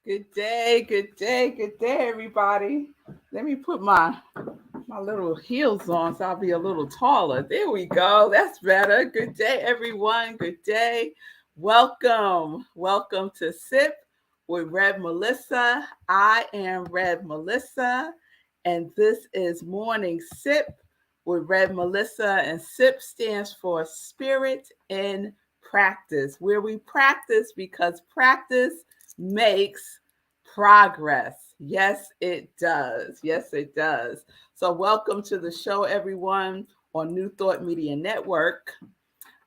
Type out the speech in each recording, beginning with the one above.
Good day, good day, good day, everybody. Let me put my little heels on so I'll be a little taller. There we go. That's better. Good day, everyone. Good day. Welcome to Sip with Rev Melissa. I am Rev Melissa, and this is Morning Sip with Rev Melissa. And Sip stands for Spirit in Practice, where we practice because practice makes progress. Yes, it does. Yes, it does. So, welcome to the show, everyone, on New Thought Media Network.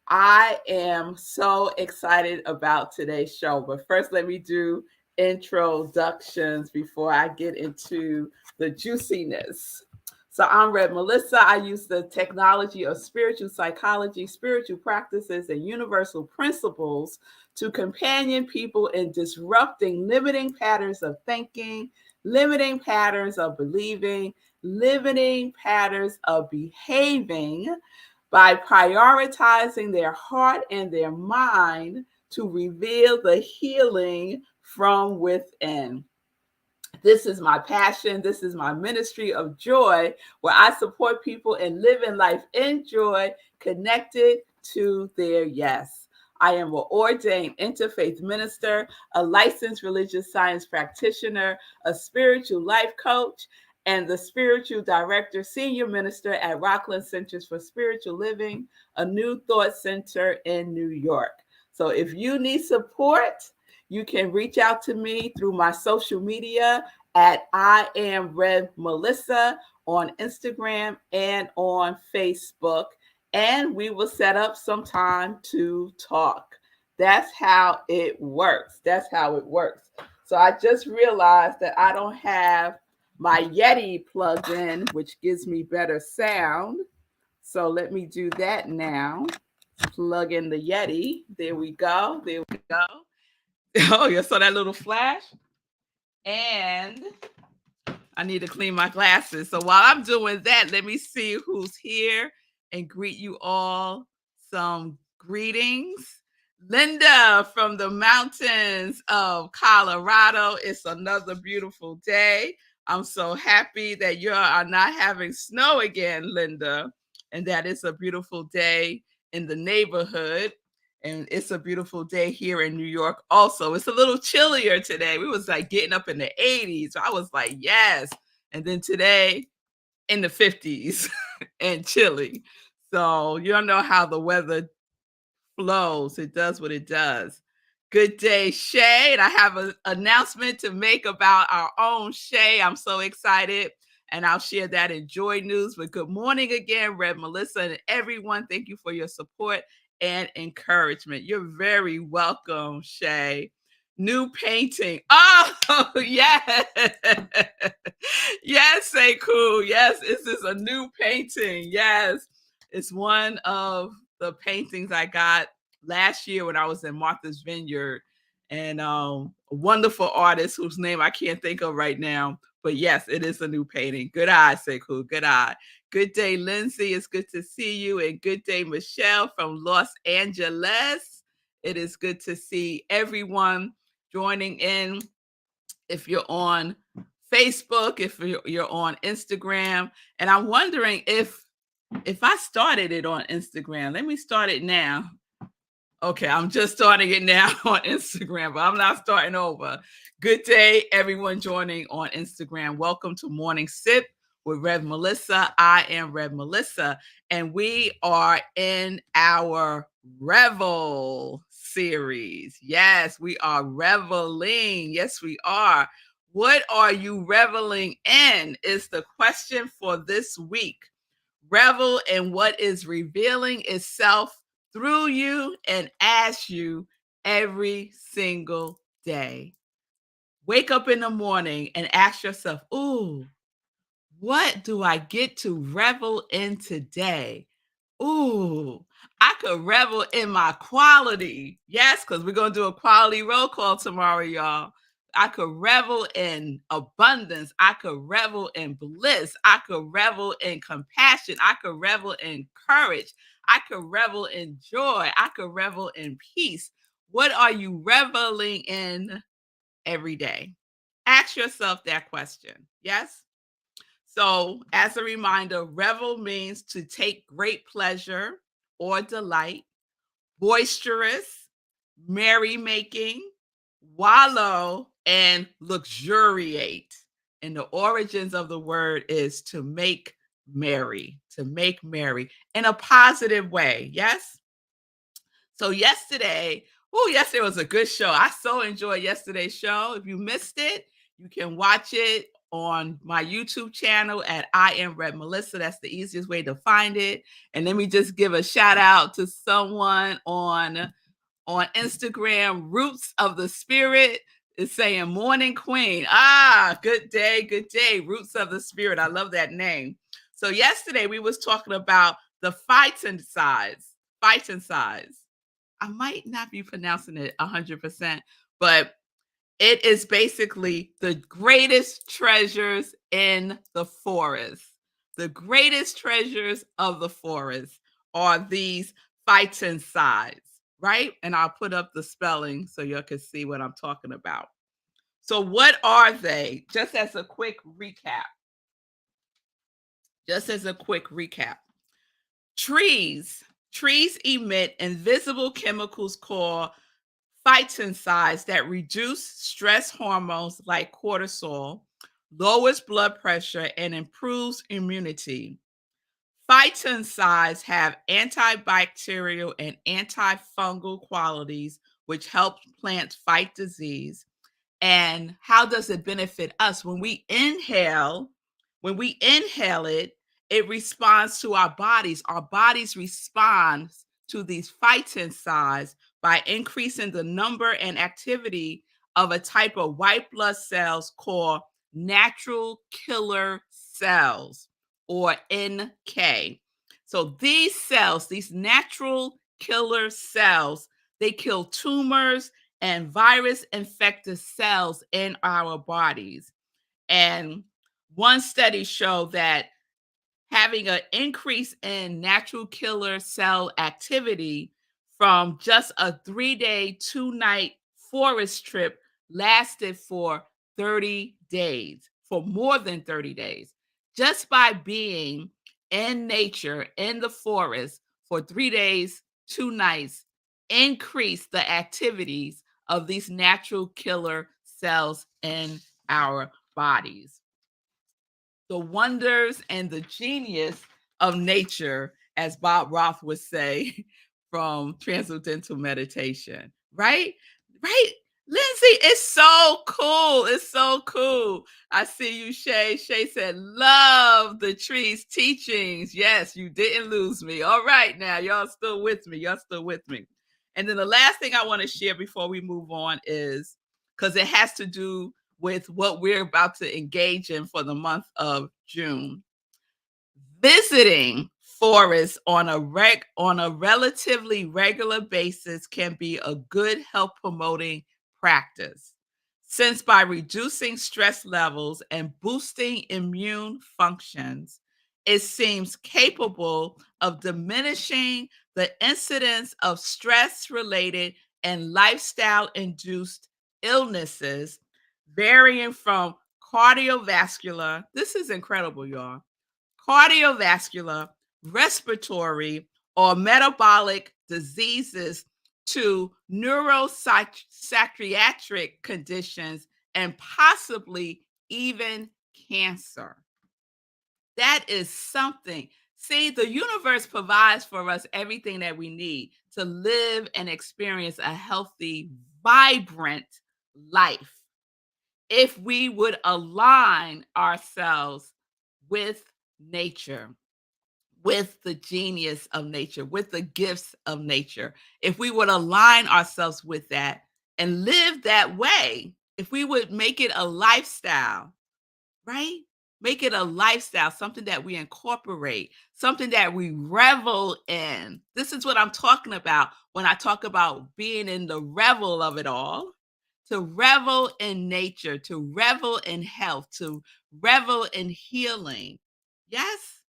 I am so excited about today's show. But first, let me do introductions before I get into the juiciness. So, I'm Red Melissa. I use the technology of spiritual psychology, spiritual practices, and universal principles to companion people in disrupting limiting patterns of thinking, limiting patterns of believing, limiting patterns of behaving by prioritizing their heart and their mind to reveal the healing from within. This is my passion. This is my ministry of joy, where I support people in living life in joy, connected to their yes. I am an ordained interfaith minister, a licensed religious science practitioner, a spiritual life coach, and the spiritual director, senior minister at Rockland Centers for Spiritual Living, a New Thought Center in New York. So if you need support, you can reach out to me through my social media at I am Rev Melissa on Instagram and on Facebook. And we will set up some time to talk. That's how it works. That's how it works. So I just realized that I don't have my Yeti plugged in, which gives me better sound. So let me do that now. Plug in the Yeti. There we go. There we go. Oh, you saw that little flash? And I need to clean my glasses. So while I'm doing that, let me see who's here and greet you all. Some greetings. Linda from the mountains of Colorado. It's another beautiful day. I'm so happy that you are not having snow again, Linda, and that it's a beautiful day in the neighborhood. And it's a beautiful day here in New York also. It's a little chillier today. We was like getting up in the 80s. So I was like, yes. And then today in the 50s and chilly. So you don't know how the weather flows. It does what it does. Good day, Shay. And I have an announcement to make about our own Shay. I'm so excited. And I'll share that in Joy News. But good morning again, Red Melissa and everyone. Thank you for your support and encouragement. You're very welcome, Shay. New painting. Oh, yes. Yes, Sekou. Yes, this is a new painting. Yes. It's one of the paintings I got last year when I was in Martha's Vineyard, and a wonderful artist whose name I can't think of right now. But yes, it is a new painting. Good eye, Sekou. Good eye. Good day, Lindsay. It's good to see you. And good day, Michelle from Los Angeles. It is good to see everyone joining in. If you're on Facebook, if you're on Instagram, and I'm wondering if I started it on Instagram. Let me start it now. Okay, I'm just starting it now on Instagram, but I'm not starting over. Good day, everyone joining on Instagram. Welcome to Morning Sip with Rev Melissa. I am Rev Melissa, and we are in our Revel series. Yes, we are reveling. Yes, we are. What are you reveling in is the question for this week. Revel in what is revealing itself through you and as you every single day. Wake up in the morning and ask yourself, ooh, what do I get to revel in today? Ooh, I could revel in my quality. Yes, because we're going to do a quality roll call tomorrow, y'all. I could revel in abundance. I could revel in bliss. I could revel in compassion. I could revel in courage. I could revel in joy. I could revel in peace. What are you reveling in every day? Ask yourself that question. Yes? So, as a reminder, revel means to take great pleasure or delight, boisterous, merrymaking, wallow, and luxuriate. And the origins of the word is to make merry in a positive way. Yes? So yesterday was a good show. I so enjoyed yesterday's show. If you missed it, you can watch it on my YouTube channel at I am Red Melissa. That's the easiest way to find it. And let me just give a shout out to someone on Instagram, Roots of the Spirit is saying morning queen. Ah, good day, good day. Roots of the Spirit. I love that name. So yesterday we was talking about the fighting size. Fighting size. I might not be pronouncing it 100%, but it is basically the greatest treasures in the forest. The greatest treasures of the forest are these phytoncides, right? And I'll put up the spelling so you can see what I'm talking about. So, what are they? Just as a quick recap. Just as a quick recap. Trees emit invisible chemicals called phytoncides that reduce stress hormones like cortisol, lowers blood pressure, and improves immunity. Phytoncides have antibacterial and antifungal qualities, which help plants fight disease. And how does it benefit us? When we inhale it, it responds to our bodies. Our bodies respond to these phytoncides by increasing the number and activity of a type of white blood cells called natural killer cells, or NK. So these cells, these natural killer cells, they kill tumors and virus infected cells in our bodies. And one study showed that having an increase in natural killer cell activity from just a 3-day, 2-night forest trip lasted for 30 days, for more than 30 days. Just by being in nature, in the forest for 3 days, 2 nights, increased the activities of these natural killer cells in our bodies. The wonders and the genius of nature, as Bob Roth would say from Transcendental Meditation, right? Right? Lindsay, it's so cool. It's so cool. I see you, Shay. Shay said, love the trees teachings. Yes, you didn't lose me. All right, now, y'all still with me. Y'all still with me. And then the last thing I want to share before we move on is because it has to do with what we're about to engage in for the month of June. Visiting forests on a relatively regular basis can be a good health promoting practice, since by reducing stress levels and boosting immune functions, it seems capable of diminishing the incidence of stress related and lifestyle induced illnesses, varying from cardiovascular. This is incredible, y'all. Cardiovascular, respiratory, or metabolic diseases to neuropsychiatric conditions and possibly even cancer. That is something. See, the universe provides for us everything that we need to live and experience a healthy, vibrant life if we would align ourselves with nature, with the genius of nature, with the gifts of nature. If we would align ourselves with that and live that way, if we would make it a lifestyle, right? Make it a lifestyle, something that we incorporate, something that we revel in. This is what I'm talking about when I talk about being in the revel of it all. To revel in nature, to revel in health, to revel in healing. Yes?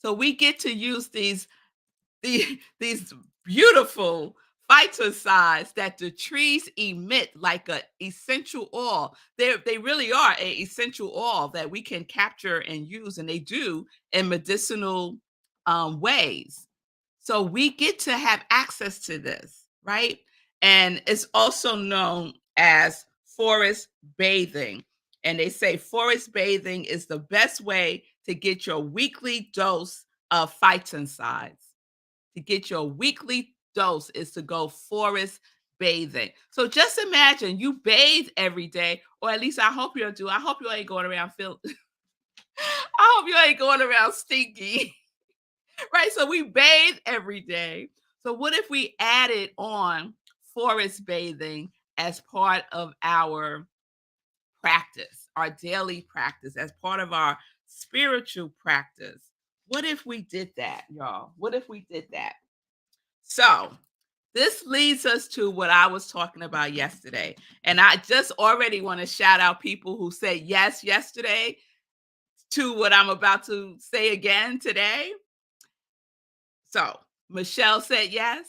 So we get to use these beautiful phytoncides that the trees emit, like a essential oil. They really are a essential oil that we can capture and use, and they do in medicinal ways. So we get to have access to this, right? And it's also known as forest bathing. And they say forest bathing is the best way to get your weekly dose of phytoncides. To get your weekly dose is to go forest bathing. So just imagine you bathe every day, or at least I hope you do. I hope you ain't going around feel I hope you ain't going around stinky. Right? So we bathe every day. So what if we added on forest bathing as part of our practice, our daily practice, as part of our spiritual practice? What if we did that, y'all? What if we did that? So, this leads us to what I was talking about yesterday. And I just already want to shout out people who said yes yesterday to what I'm about to say again today. So, Michelle said yes.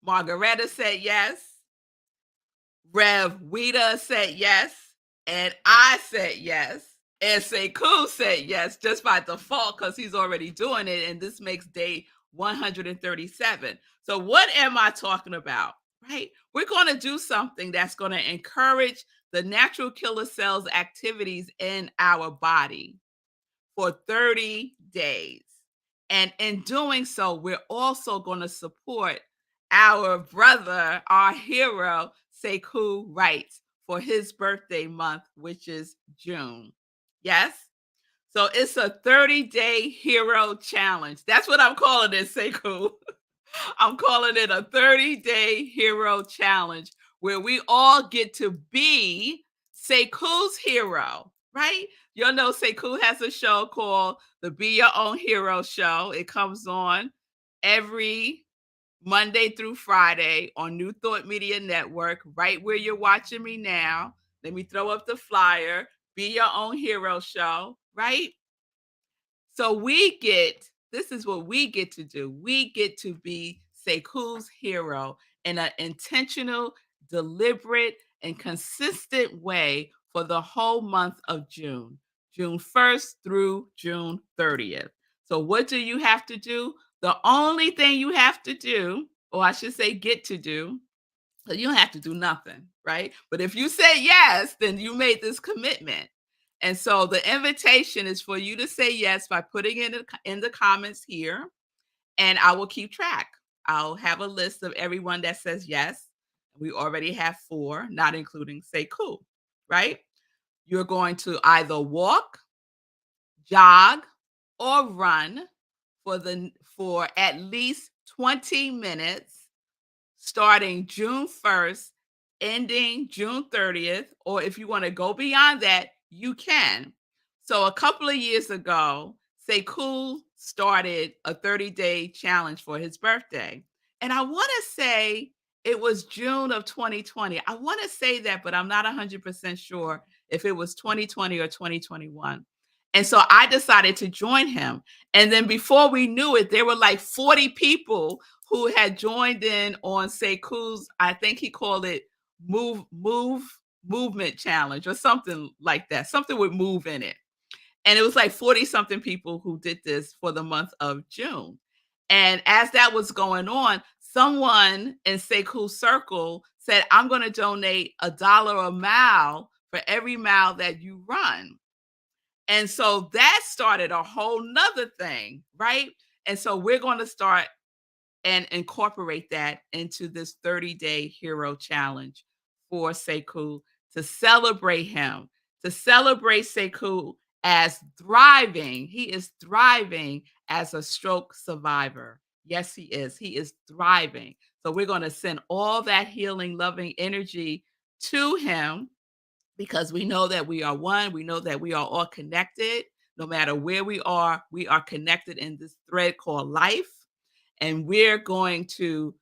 Margareta said yes. Rev Wita said yes. And I said yes. And Sekou said yes just by default because he's already doing it. And this makes day 137. So, what am I talking about? Right? We're going to do something that's going to encourage the natural killer cells activities in our body for 30 days. And in doing so, we're also going to support our brother, our hero, Sekou Write, for his birthday month, which is June. Yes? So it's a 30-day hero challenge. That's what I'm calling it, Sekou. I'm calling it a 30-day hero challenge where we all get to be Sekou's hero, right? You'll know Sekou has a show called the Be Your Own Hero Show. It comes on every Monday through Friday on New Thought Media Network, right where you're watching me now. Let me throw up the flyer. Be Your Own Hero Show, right? So this is what we get to do. We get to be Sekou's hero in an intentional, deliberate, and consistent way for the whole month of June, June 1st through June 30th. So what do you have to do? The only thing you have to do, or I should say get to do, so you don't have to do nothing, right? But if you say yes, then you made this commitment. And so the invitation is for you to say yes by putting it in the comments here, and I will keep track. I'll have a list of everyone that says yes. We already have 4, not including Sekou, right? You're going to either walk, jog, or run for at least 20 minutes starting June 1st, ending June 30th, or if you want to go beyond that, you can. So a couple of years ago, Sekou started a 30-day challenge for his birthday. And I want to say it was June of 2020. I want to say that, but I'm not 100% sure if it was 2020 or 2021. And so I decided to join him. And then before we knew it, there were like 40 people who had joined in on Sekou's, I think he called it movement challenge or something like that, something with move in it. And it was like 40 something people who did this for the month of June. And as that was going on, someone in Sekou's circle said, I'm going to donate $1 a mile for every mile that you run. And so that started a whole nother thing, right? And so we're going to start and incorporate that into this 30-day hero challenge for Sekou to celebrate him, to celebrate Sekou as thriving. He is thriving as a stroke survivor. Yes, he is. He is thriving. So we're going to send all that healing, loving energy to him because we know that we are one. We know that we are all connected. No matter where we are connected in this thread called life. And we're going to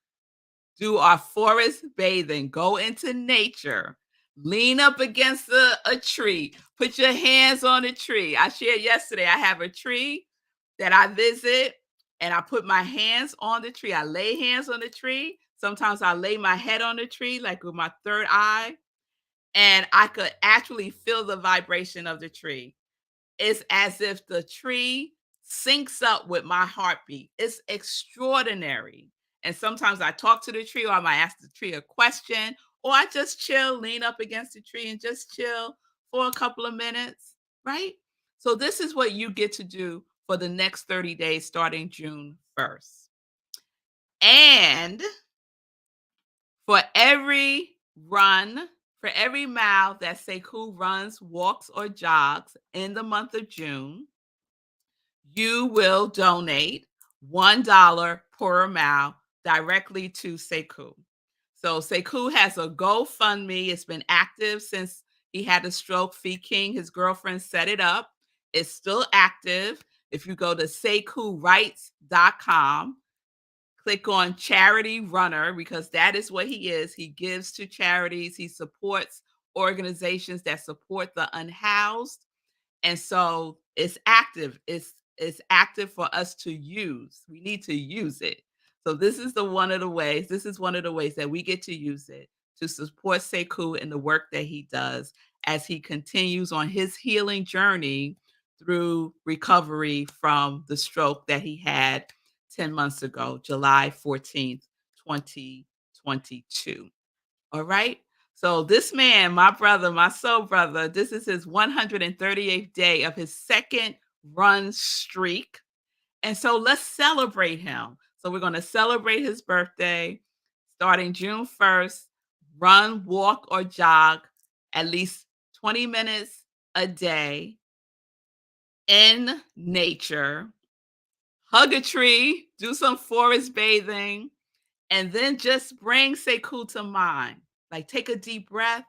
do our forest bathing, go into nature, lean up against a tree, put your hands on a tree. I shared yesterday, I have a tree that I visit and I put my hands on the tree. I lay hands on the tree Sometimes I lay my head on the tree, like with my third eye, and I could actually feel the vibration of the tree. It's as if the tree syncs up with my heartbeat. It's extraordinary. And sometimes I talk to the tree, or I might ask the tree a question, or I just chill, lean up against the tree and just chill for a couple of minutes, right? So, this is what you get to do for the next 30 days starting June 1st. And for every run, for every mile that Sekou runs, walks, or jogs in the month of June, you will donate $1 per mile directly to Sekou. So Sekou has a GoFundMe. It's been active since he had a stroke. Fee King, his girlfriend, set it up. It's still active. If you go to SekouWrite.com, click on charity runner, because that is what he is. He gives to charities. He supports organizations that support the unhoused, and so it's active. It's active for us to use. We need to use it. So this is the one of the ways. This is one of the ways that we get to use it to support Sekou in the work that he does as he continues on his healing journey through recovery from the stroke that he had 10 months ago, July 14th, 2022. All right. So this man, my brother, my soul brother, this is his 138th day of his second run streak. And so let's celebrate him. So we're going to celebrate his birthday starting June 1st. Run, walk, or jog at least 20 minutes a day in nature. Hug a tree, do some forest bathing, and then just bring Sekou to mind. Like, take a deep breath,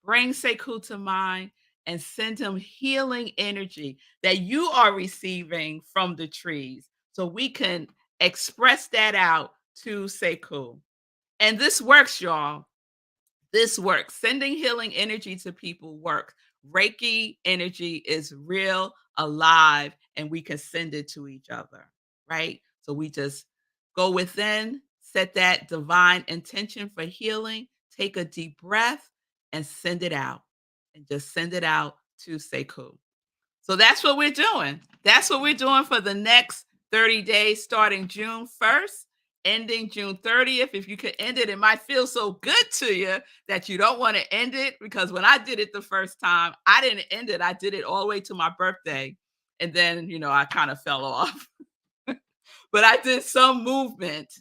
bring Sekou to mind, and send him healing energy that you are receiving from the trees, so we can express that out to Sekou. And this works, y'all. This works. Sending healing energy to people works. Reiki energy is real, alive, and we can send it to each other, right? So we just go within, set that divine intention for healing, take a deep breath, and send it out. And just send it out to Sekou. So that's what we're doing. That's what we're doing for the next 30 days, starting June 1st, ending June 30th. If you could end it, it might feel so good to you that you don't want to end it. Because when I did it the first time, I didn't end it. I did it all the way to my birthday. And then, I kind of fell off. But I did some movement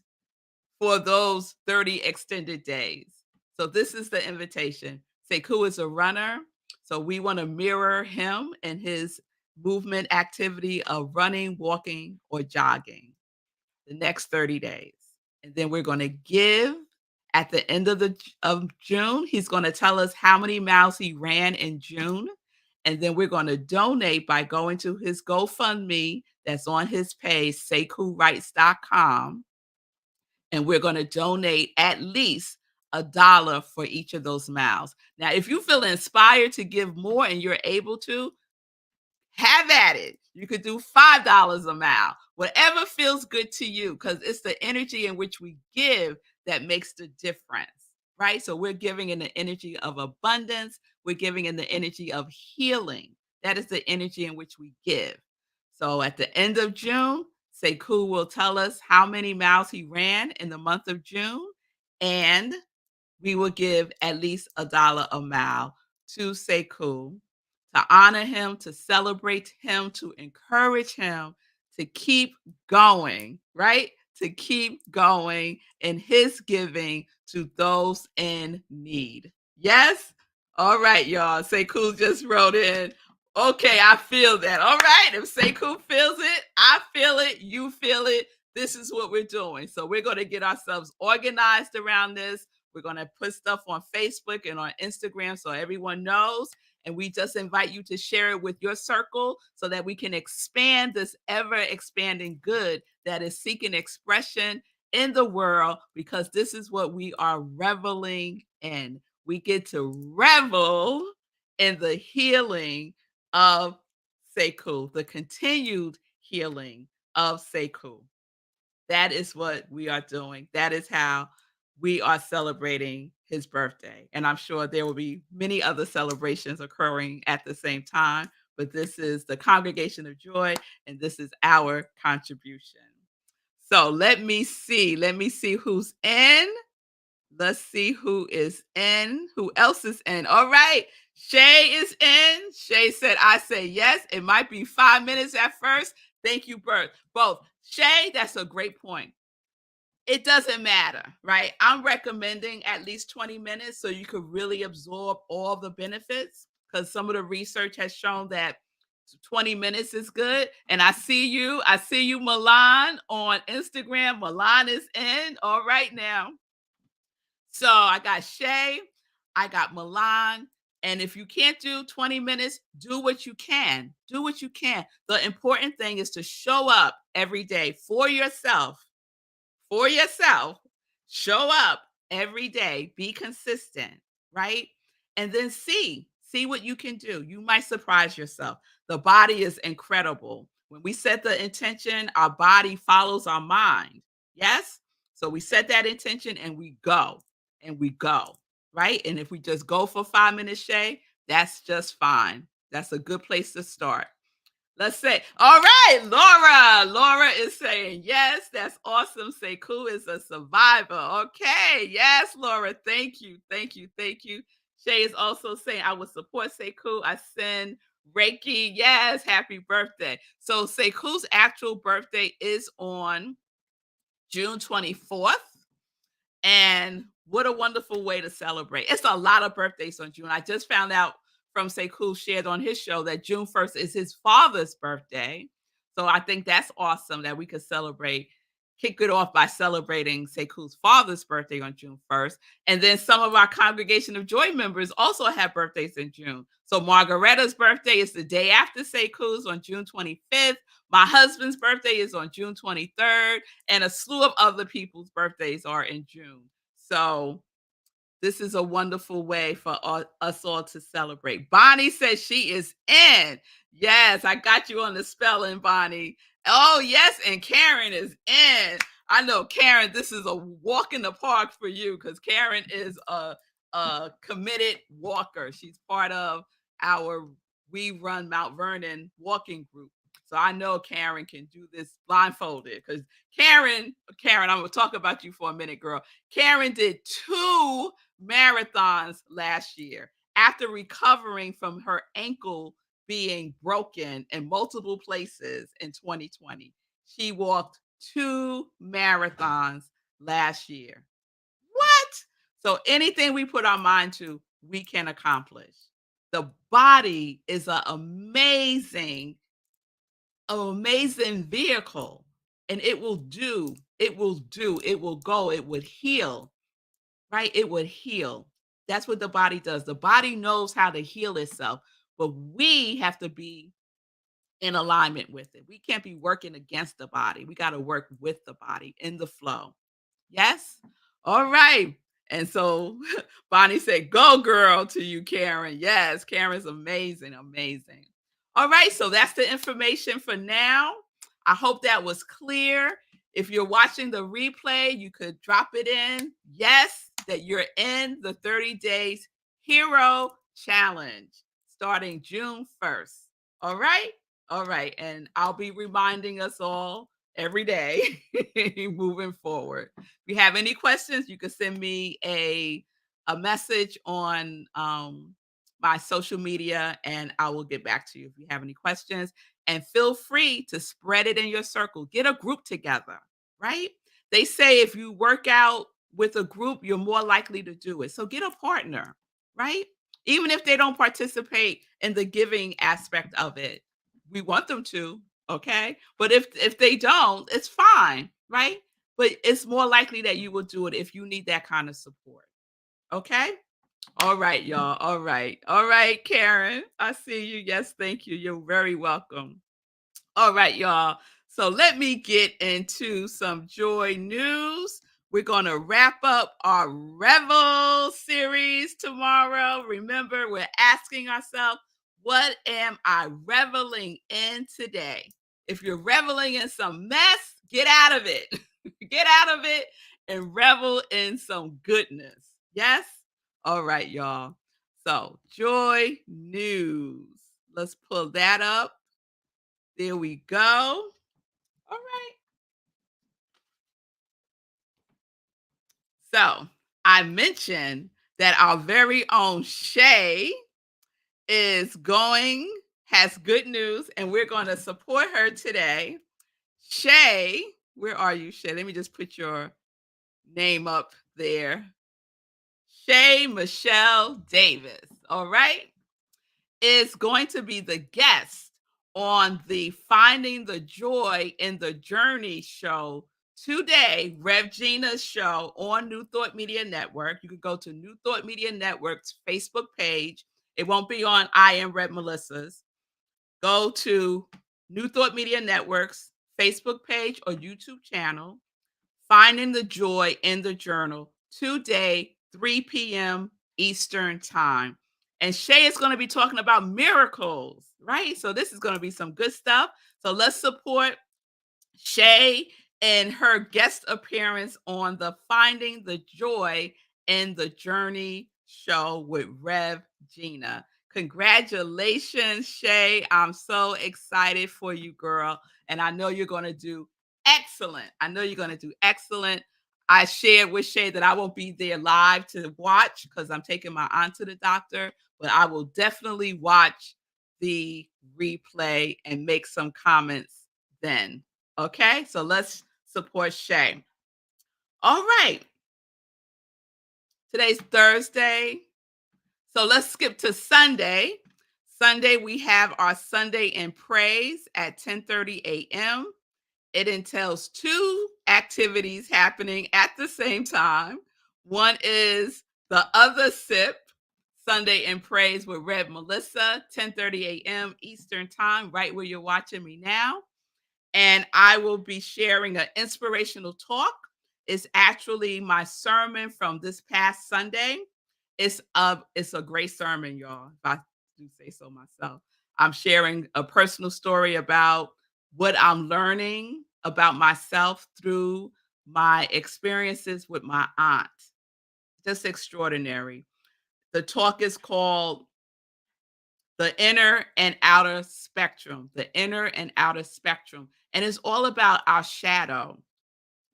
for those 30 extended days. So this is the invitation. Sekou is a runner. So we want to mirror him and his movement activity of running, walking, or jogging the next 30 days. And then we're going to give at the end of June. He's going to tell us how many miles he ran in June. And then we're going to donate by going to his GoFundMe that's on his page, SekouWrites.com, and we're going to donate at least $1 for each of those miles. Now, if you feel inspired to give more and you're able to, have at it. You could do $5 a mile, whatever feels good to you, because it's the energy in which we give that makes the difference, right? So we're giving in the energy of abundance. We're giving in the energy of healing. That is the energy in which we give. So at the end of June, Sekou will tell us how many miles he ran in the month of June, and we will give at least $1 a mile to Sekou to honor him, to celebrate him, to encourage him to keep going, right? To keep going in his giving to those in need. Yes? All right, y'all. Sekou just wrote in. Okay, I feel that. All right. If Sekou feels it, I feel it, you feel it. This is what we're doing. So we're going to get ourselves organized around this. We're going to put stuff on Facebook and on Instagram so everyone knows. And we just invite you to share it with your circle so that we can expand this ever expanding good that is seeking expression in the world, because this is what we are reveling in. We get to revel in the healing of Sekou, the continued healing of Sekou. That is what we are doing. That is how we are celebrating his birthday. And I'm sure there will be many other celebrations occurring at the same time, but this is the Congregation of Joy, and this is our contribution. So let me see. Let me see who's in. Let's see who is in. Who else is in? All right. Shay is in. Shay said, I say yes. It might be 5 minutes at first. Thank you, Bert. Both. Shay, that's a great point. It doesn't matter, right? I'm recommending at least 20 minutes so you could really absorb all the benefits, because some of the research has shown that 20 minutes is good. And I see you. I see you, Milan, on Instagram. Milan is in. All right now. So I got Shay, I got Milan. And if you can't do 20 minutes, do what you can. Do what you can. The important thing is to show up every day for yourself, for yourself. Show up every day, be consistent, right? And then see what you can do. You might surprise yourself. The body is incredible. When we set the intention, our body follows our mind. Yes? So we set that intention and we go, right? And if we just go for 5 minutes, Shay, that's just fine. That's a good place to start. Let's say, all right, Laura. Laura is saying, yes, that's awesome. Sekou is a survivor. Okay. Yes, Laura. Thank you. Thank you. Thank you. Shay is also saying, I would support Sekou. I send Reiki. Yes. Happy birthday. So Sekou's actual birthday is on June 24th. And what a wonderful way to celebrate. It's a lot of birthdays on June. I just found out from Sekou shared on his show that June 1st is his father's birthday. So I think that's awesome that we could kick it off by celebrating Sekou's father's birthday on June 1st. And then some of our Congregation of Joy members also have birthdays in June. So Margaretta's birthday is the day after Sekou's on June 25th. My husband's birthday is on June 23rd, and a slew of other people's birthdays are in June. So this is a wonderful way for us all to celebrate. Bonnie says she is in. Yes, I got you on the spelling, Bonnie. Oh, yes, and Karen is in. I know, Karen, this is a walk in the park for you, because Karen is a committed walker. She's part of our We Run Mount Vernon walking group. So I know Karen can do this blindfolded, because Karen, I'm going to talk about you for a minute, girl. Karen did 2 marathons last year after recovering from her ankle being broken in multiple places in 2020. She walked 2 marathons last year. What? So anything we put our mind to, we can accomplish. The body is an amazing vehicle, and it will go, it would heal, right? It would heal. That's what the body does. The body knows how to heal itself, but we have to be in alignment with it. We can't be working against the body. We got to work with the body in the flow. Yes? All right. And so Bonnie said, go girl to you, Karen. Yes, Karen's amazing, amazing. All right. So that's the information for now. I hope that was clear. If you're watching the replay, you could drop it in. Yes, that you're in the 30 Days Hero Challenge starting June 1st. All right. All right. And I'll be reminding us all every day moving forward. If you have any questions, you can send me a message on my social media, and I will get back to you if you have any questions. And feel free to spread it in your circle. Get a group together, right? They say if you work out with a group, you're more likely to do it. So get a partner, right? Even if they don't participate in the giving aspect of it, we want them to, okay? But if they don't, it's fine, right? But it's more likely that you will do it if you need that kind of support. Okay? All right, y'all. All right. All right, Karen. I see you. Yes, thank you. You're very welcome. All right, y'all. So let me get into some joy news. We're going to wrap up our Revel series tomorrow. Remember, we're asking ourselves, what am I reveling in today? If you're reveling in some mess, get out of it. Get out of it and revel in some goodness. Yes? All right, y'all. So, joy news. Let's pull that up. There we go. All right. So, I mentioned that our very own Shay is going, has good news, and we're going to support her today. Shay, where are you, Shay? Let me just put your name up there. Shay Michelle Davis, all right, is going to be the guest on the Finding the Joy in the Journey show today, Rev Gina's show on New Thought Media Network. You can go to New Thought Media Network's Facebook page. It won't be on I Am Rev Melissa's. Go to New Thought Media Network's Facebook page or YouTube channel, Finding the Joy in the Journal, today, 3 p.m. Eastern Time. And Shay is going to be talking about miracles, right? So this is going to be some good stuff. So let's support Shay and her guest appearance on the Finding the Joy in the Journey show with Rev Gina. Congratulations, Shay. I'm so excited for you, girl. And I know you're going to do excellent. I know you're going to do excellent. I shared with Shay that I won't be there live to watch because I'm taking my aunt to the doctor, but I will definitely watch the replay and make some comments then. Okay, so let's support Shay. All right, today's Thursday. So let's skip to Sunday. Sunday, we have our Sunday in Praise at 10:30 a.m. It entails two activities happening at the same time. One is the other sip, Sunday in Praise with Rev Melissa, 10:30 a.m. Eastern Time, right where you're watching me now. And I will be sharing an inspirational talk. It's actually my sermon from this past Sunday. It's a great sermon, y'all. If I do say so myself. I'm sharing a personal story about what I'm learning about myself through my experiences with my aunt. Just extraordinary. The talk is called The Inner and Outer Spectrum. The Inner and Outer Spectrum. And it's all about our shadow,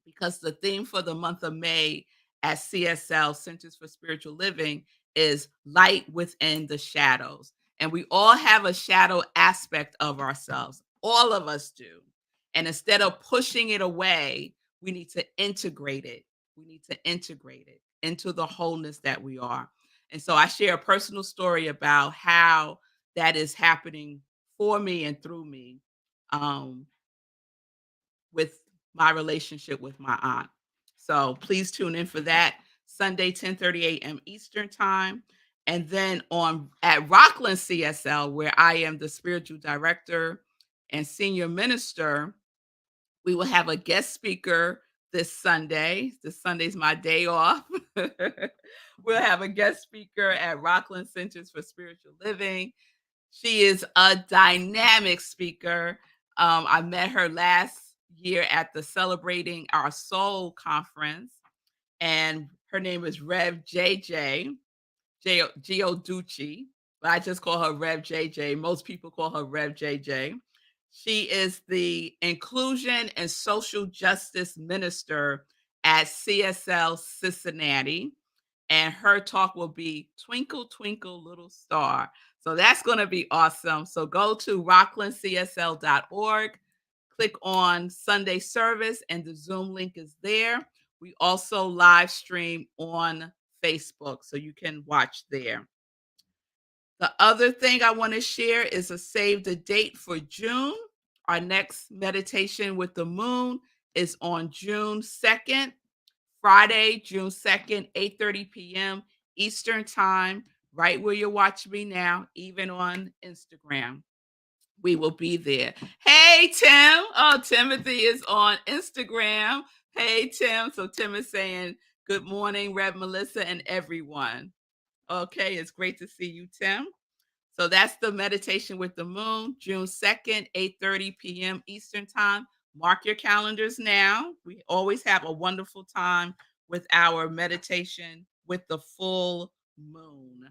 because the theme for the month of May at CSL, Centers for Spiritual Living, is light within the shadows. And we all have a shadow aspect of ourselves. All of us do. And instead of pushing it away, we need to integrate it. We need to integrate it into the wholeness that we are. And so I share a personal story about how that is happening for me and through me. With my relationship with my aunt. So please tune in for that Sunday, 10:30 a.m. Eastern Time. And then on at Rockland CSL, where I am the spiritual director and senior minister, we will have a guest speaker this Sunday. This Sunday's my day off. We'll have a guest speaker at Rockland Centers for Spiritual Living. She is a dynamic speaker. I met her last year at the Celebrating Our Soul conference, and her name is Rev JJ, Gioducci, but I just call her Rev JJ. Most people call her Rev JJ. She is the Inclusion and Social Justice Minister at CSL Cincinnati, and her talk will be Twinkle, Twinkle, Little Star. So that's going to be awesome. So go to rocklandcsl.org, click on Sunday service, and the Zoom link is there. We also live stream on Facebook, so you can watch there. The other thing I want to share is a save the date for June. Our next meditation with the moon is on June 2nd. Friday, June 2nd, 8:30 p.m. Eastern Time, right where you're watching me now, even on Instagram. We will be there. Hey, Tim. Oh, Timothy is on Instagram. Hey, Tim. So Tim is saying, good morning, Rev Melissa and everyone. Okay, it's great to see you, Tim. So that's the meditation with the moon, June 2nd, 8:30 p.m. Eastern Time. Mark your calendars now. We always have a wonderful time with our meditation with the full moon.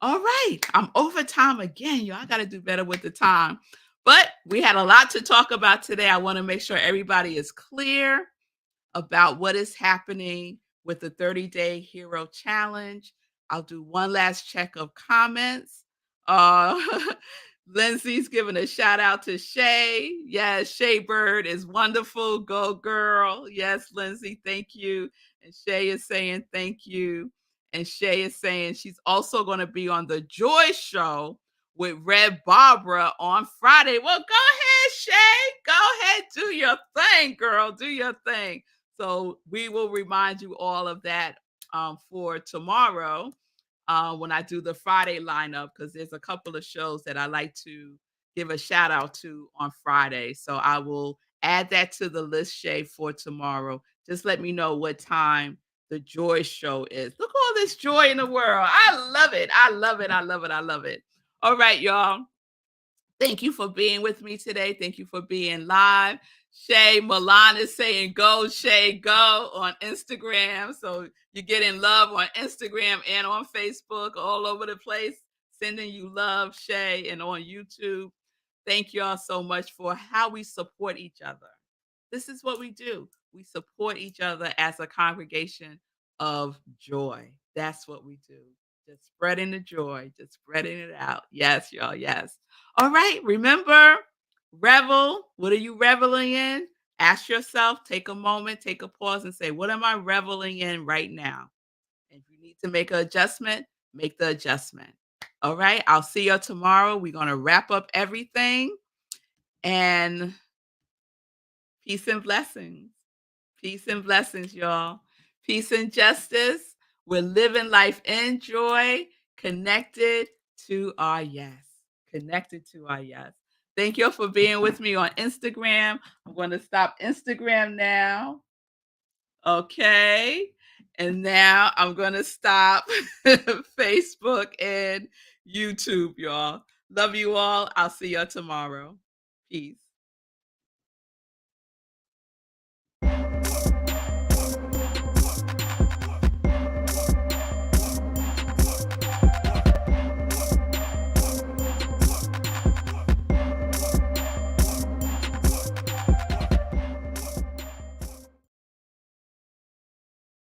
All right, I'm over time again, y'all. I got to do better with the time. But we had a lot to talk about today. I want to make sure everybody is clear about what is happening with the 30-day hero challenge. I'll do one last check of comments. Uh, Lindsay's giving a shout out to Shay. Yes, Shay Bird is wonderful. Go girl. Yes, Lindsay, thank you. And Shay is saying thank you. And Shay is saying she's also going to be on the Joy Show with Red Barbara on Friday. Well, go ahead, Shay. Go ahead, do your thing, girl. Do your thing. So we will remind you all of that for tomorrow when I do the Friday lineup, because there's a couple of shows that I like to give a shout out to on Friday. So I will add that to the list, Shay, for tomorrow. Just let me know what time the Joy Show is. Look all this joy in the world. I love it. I love it. I love it. I love it. All right, y'all. Thank you for being with me today. Thank you for being live. Shay Milan is saying go, Shay, go on Instagram. So you're getting love on Instagram and on Facebook, all over the place. Sending you love, Shay, and on YouTube. Thank you all so much for how we support each other. This is what we do. We support each other as a congregation of joy. That's what we do. Just spreading the joy, just spreading it out. Yes, y'all. Yes. All right. Remember, revel. What are you reveling in? Ask yourself, take a moment, take a pause, and say, what am I reveling in right now? And if you need to make an adjustment, make the adjustment. All right. I'll see you tomorrow. We're going to wrap up everything. And peace and blessings. Peace and blessings, y'all. Peace and justice. We're living life in joy, connected to our yes. Connected to our yes. Thank you for being with me on Instagram. I'm going to stop Instagram now. Okay. And now I'm going to stop Facebook and YouTube, y'all. Love you all. I'll see you tomorrow. Peace.